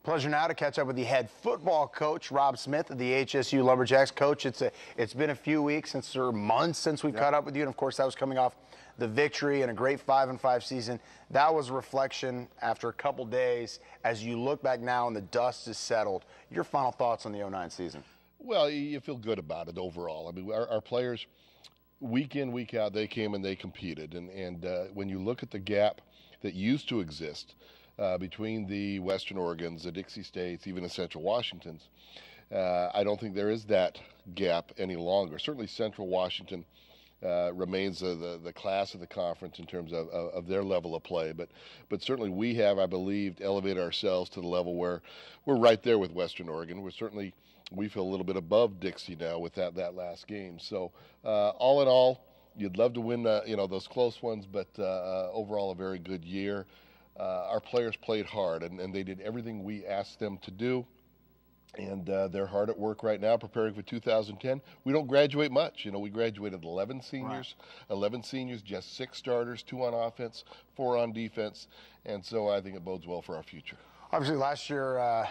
Pleasure now to catch up with the head football coach, Rob Smith of the HSU Lumberjacks. Coach, it's been a few weeks or months since we've caught up with you, and of course that was coming off the victory and a great 5-5 season. That was a reflection after a couple days. As you look back now and the dust is settled, your final thoughts on the 09 season? Well, you feel good about it overall. I mean, our players, week in, week out, they came and they competed. And when you look at the gap that used to exist between the Western Oregons, the Dixie States, even the Central Washingtons, I don't think there is that gap any longer. Certainly Central Washington remains the class of the conference in terms of their level of play. But certainly we have, I believe, elevated ourselves to the level where we're right there with Western Oregon. We feel a little bit above Dixie now with that last game. So all in all, you'd love to win those close ones, but overall a very good year. Our players played hard, and they did everything we asked them to do. And they're hard at work right now preparing for 2010. We don't graduate much. You know, we graduated 11 seniors, right. 11 seniors, just 6 starters, 2 on offense, 4 on defense. And so I think it bodes well for our future. Obviously, last year,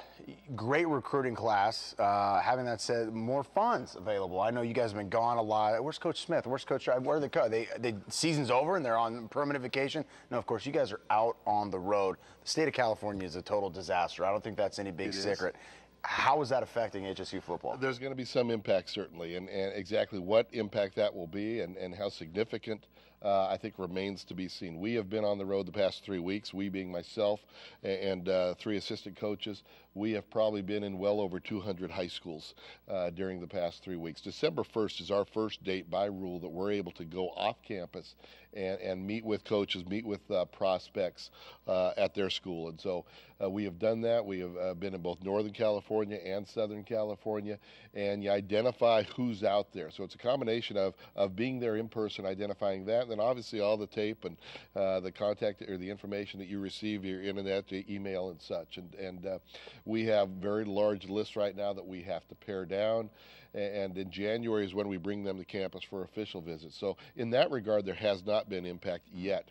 great recruiting class. Having that said, more funds available. I know you guys have been gone a lot. Where's Coach Smith? Where's Coach? Where are they season's over and they're on permanent vacation. No, of course, you guys are out on the road. The state of California is a total disaster. I don't think that's any big secret. How is that affecting HSU football? There's going to be some impact, certainly, and exactly what impact that will be and how significant, I think, remains to be seen. We have been on the road the past 3 weeks, we being myself and 3 assistant coaches. We have probably been in well over 200 high schools during the past 3 weeks. December 1st is our first date by rule that we're able to go off campus and meet with coaches, meet with prospects at their school. And so we have done that. We have been in both Northern California and Southern California, and you identify who's out there. So it's a combination of being there in person, identifying that, and then obviously all the tape and the contact or the information that you receive via internet, email, and such. And we have very large lists right now that we have to pare down, and in January is when we bring them to campus for official visits. So in that regard, there has not been impact yet.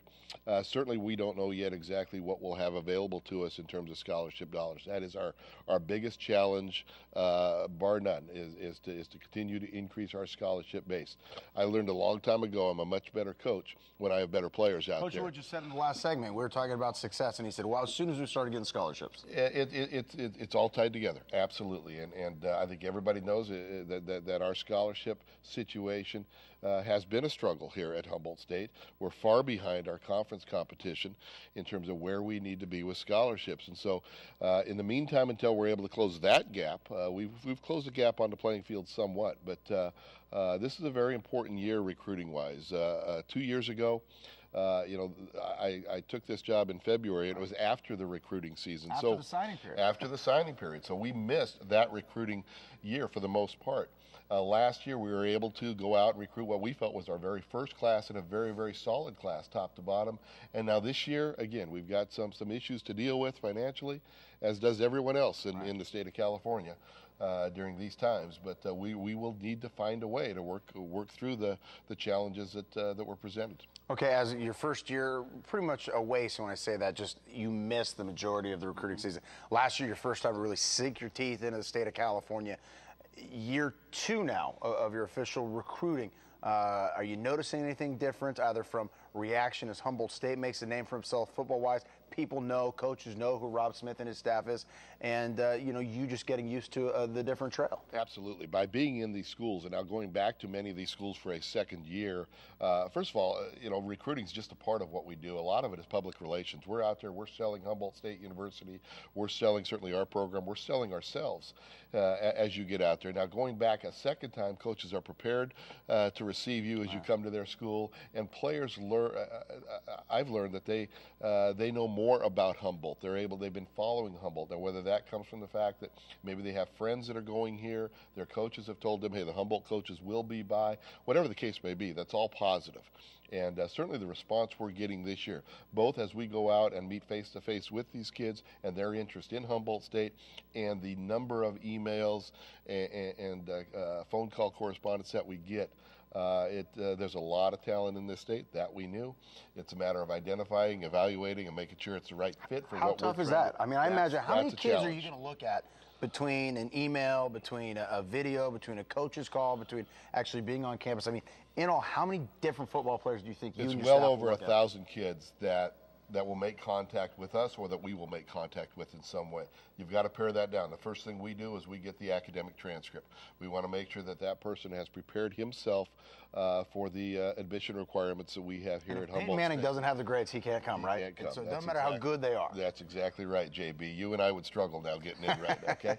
Certainly we don't know yet exactly what we'll have available to us in terms of scholarship dollars. That is our biggest challenge, bar none, is to continue to increase our scholarship base. I learned a long time ago I'm a much better coach when I have better players out there. Coach George just said in the last segment, we were talking about success, and he said, well, as soon as we started getting scholarships. It's all tied together, absolutely, and I think everybody knows that our scholarship situation has been a struggle here at Humboldt State. We're far behind our conference competition in terms of where we need to be with scholarships. And so in the meantime, until we're able to close that gap, we've closed the gap on the playing field somewhat. But this is a very important year recruiting-wise. 2 years ago, I took this job in February, and it was after the recruiting season. After the signing period. After the signing period. So we missed that recruiting year for the most part. Last year, we were able to go out and recruit what we felt was our very first class and a very, very solid class, top to bottom. And now this year, again, we've got some issues to deal with financially, as does everyone else in the state of California during these times. But we will need to find a way to work through the challenges that were presented. Okay, as your first year, pretty much a waste when I say that, just you missed the majority of the recruiting season. Last year, your first time to really sink your teeth into the state of California. Year 2 now of your official recruiting. Are you noticing anything different, either from reaction as Humboldt State makes a name for himself football-wise? People know, coaches know who Rob Smith and his staff is, and you just getting used to the different trail. Absolutely. By being in these schools and now going back to many of these schools for a second year, first of all, recruiting is just a part of what we do. A lot of it is public relations. We're out there, we're selling Humboldt State University, we're selling certainly our program, we're selling ourselves as you get out there. Now going back a second time, coaches are prepared to receive you as you come to their school, and players learn. I've learned that they know more about Humboldt. They've been following Humboldt. Now, whether that comes from the fact that maybe they have friends that are going here, their coaches have told them, hey, the Humboldt coaches will be by, whatever the case may be, that's all positive. And certainly the response we're getting this year, both as we go out and meet face-to-face with these kids and their interest in Humboldt State, and the number of emails and phone call correspondence that we get There's a lot of talent in this state that we knew. It's a matter of identifying, evaluating, and making sure it's the right fit for how what we're tough is trying that? to do. I mean, I imagine how many That's a kids are challenge. you going to look at between an email, between a video, between a coach's call, between actually being on campus? I mean, in all, how many different football players do you think you It's and your well staff over will look at? 1,000 kids that will make contact with us or that we will make contact with in some way. You've got to pare that down. The first thing we do is we get the academic transcript. We want to make sure that that person has prepared himself for the admission requirements that we have here at Humboldt Peyton Manning State. doesn't have the grades, he can't come, right? Can't come. So it That's doesn't matter how good they are. That's exactly right, JB. You and I would struggle now getting in right, okay?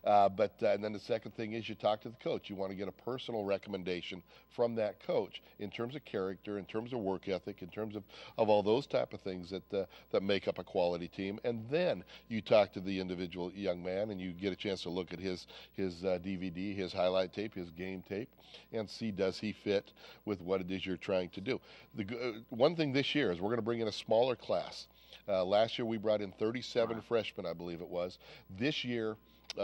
And then the second thing is you talk to the coach. You want to get a personal recommendation from that coach in terms of character, in terms of work ethic, in terms of all those type of things that make up a quality team. And then you talk to the individual young man and you get a chance to look at his DVD, his highlight tape, his game tape, and see does he fit with what it is you're trying to do. One thing this year is we're going to bring in a smaller class. Last year we brought in 37 freshmen, I believe it was. This year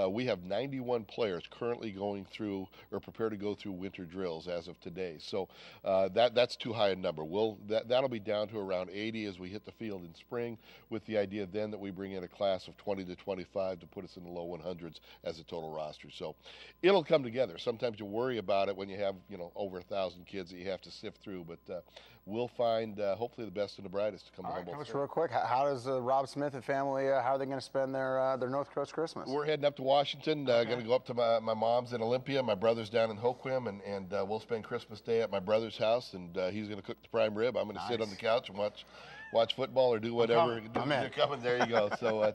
we have 91 players currently going through or prepared to go through winter drills as of today. So that's too high a number. That'll be down to around 80 as we hit the field in spring, with the idea then that we bring in a class of 20 to 25 to put us in the low 100s as a total roster. So it'll come together. Sometimes you worry about it when you have over 1,000 kids that you have to sift through, but we'll find hopefully the best and the brightest to come to Humboldt Coach, State. real quick, how does Rob Smith and family, how are they going to spend their North Coast Christmas? We're heading up to Washington. Going to go up to my mom's in Olympia. My brother's down in Hoquiam, and we'll spend Christmas Day at my brother's house, and he's going to cook the prime rib. I'm going to sit on the couch and watch football or do whatever. You're coming. There you go. So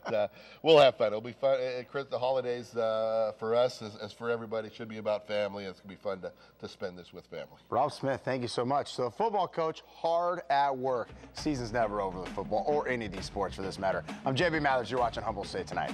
we'll have fun. It'll be fun. The holidays for us, as for everybody, should be about family. It's going to be fun to spend this with family. Rob Smith, thank you so much. So, football coach, hard at work. Season's never over with football, or any of these sports for this matter. I'm JB Mathers. You're watching Humboldt State Tonight.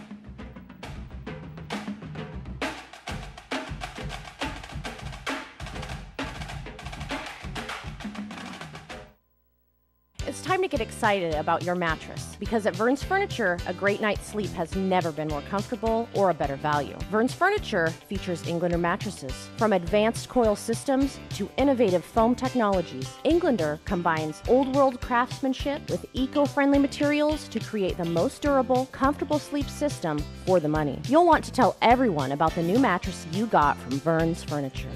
It's time to get excited about your mattress, because at Vern's Furniture, a great night's sleep has never been more comfortable or a better value. Vern's Furniture features Englander mattresses. From advanced coil systems to innovative foam technologies, Englander combines old-world craftsmanship with eco-friendly materials to create the most durable, comfortable sleep system for the money. You'll want to tell everyone about the new mattress you got from Vern's Furniture.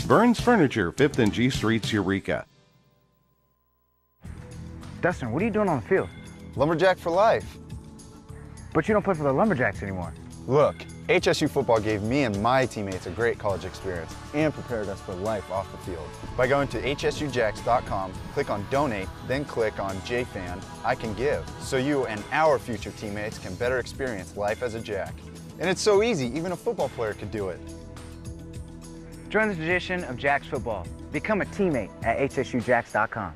Vern's Furniture, 5th and G Streets, Eureka. Dustin, what are you doing on the field? Lumberjack for life. But you don't play for the Lumberjacks anymore. Look, HSU football gave me and my teammates a great college experience and prepared us for life off the field. By going to hsujacks.com, click on Donate, then click on JFan, I Can Give, so you and our future teammates can better experience life as a Jack. And it's so easy, even a football player could do it. Join the tradition of Jacks football. Become a teammate at hsujacks.com.